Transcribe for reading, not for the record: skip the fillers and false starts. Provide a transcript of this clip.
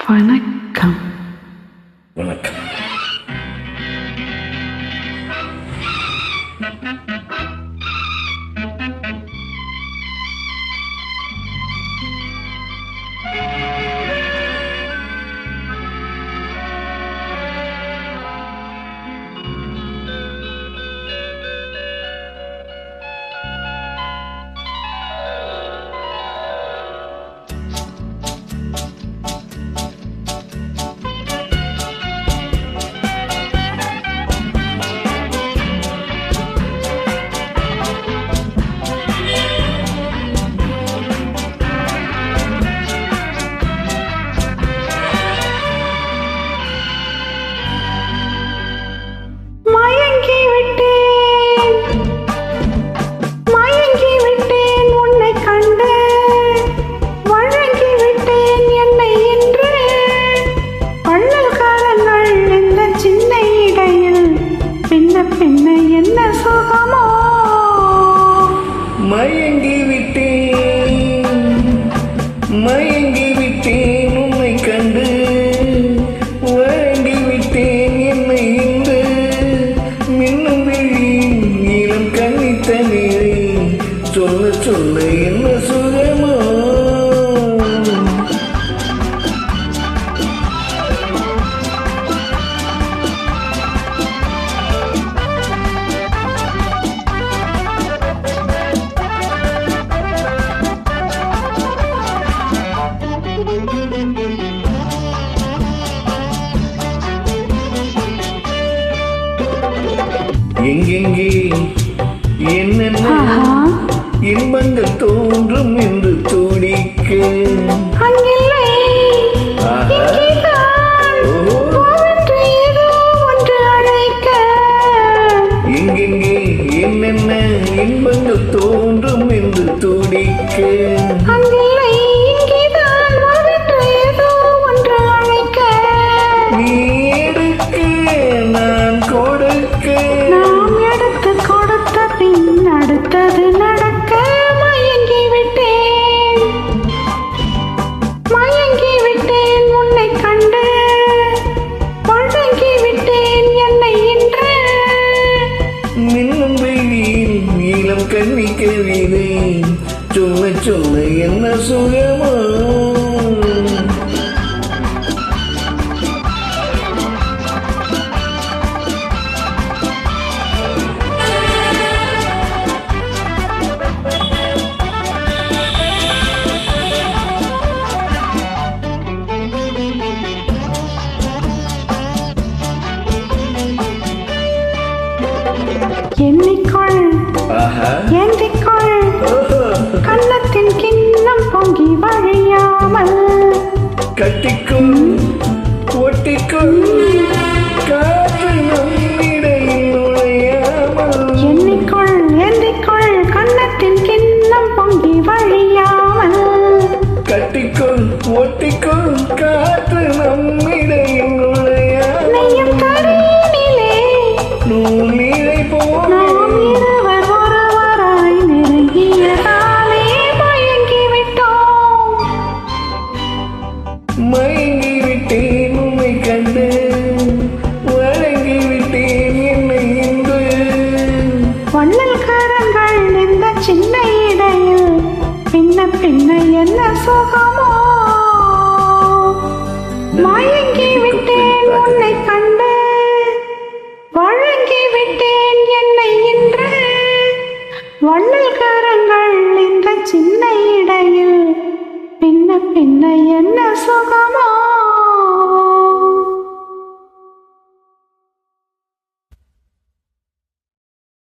வணக்கம். வணக்கம். மயங்கி விட்டேன் உன்னை கண்டு, வழங்கி விட்டேன் என்னை இன்று, மின்னும் விழி நீளம் கண்ணித்த நீரை சொல்ல சொல்ல என்ன சுகமோ. எங்கெங்கே என்னென்ன இன்பங்கள் தோன்றும் என்று துடிக்க, எங்கெங்கே என்னென்ன இன்பங்கள் தோன்றும் என்று துடிக்க, கண்ணிக்க வீதை சொல்ல சொல்ல என்ன சுகமோ. எண்ணிக்கொள் கண்ணத்தின் கிண்ணம் பொங்கி வழியாமல், கட்டிக்கும் ஒட்டிக்கும் காற்று நம்மிடையில் நுழையாமல், எண்ணிக்கொள் கண்ணத்தின் கிண்ணம் பொங்கி வழியாமல், கட்டிக்கும் ஒட்டிக்கும் காற்று நம்மிடையில் நுழையாமல், நெய்யும் கரையினிலே நூலிழை போல மயங்கி விட்டேன் உன்னை கண்டு, வழங்கி விட்டேன் என்னை இன்று, வண்ணல் கரங்கள் இந்த சின்ன இடையில் பின்ன பின்ன என்ன சுகமோ. மயங்கி விட்டேன் உன்னை கண்டு, வழங்கி விட்டேன் என்னை இன்று, வண்ணல் கரங்கள் இந்த சின்ன இடையில் பின்ன பின்ன என்ன சுகமோ.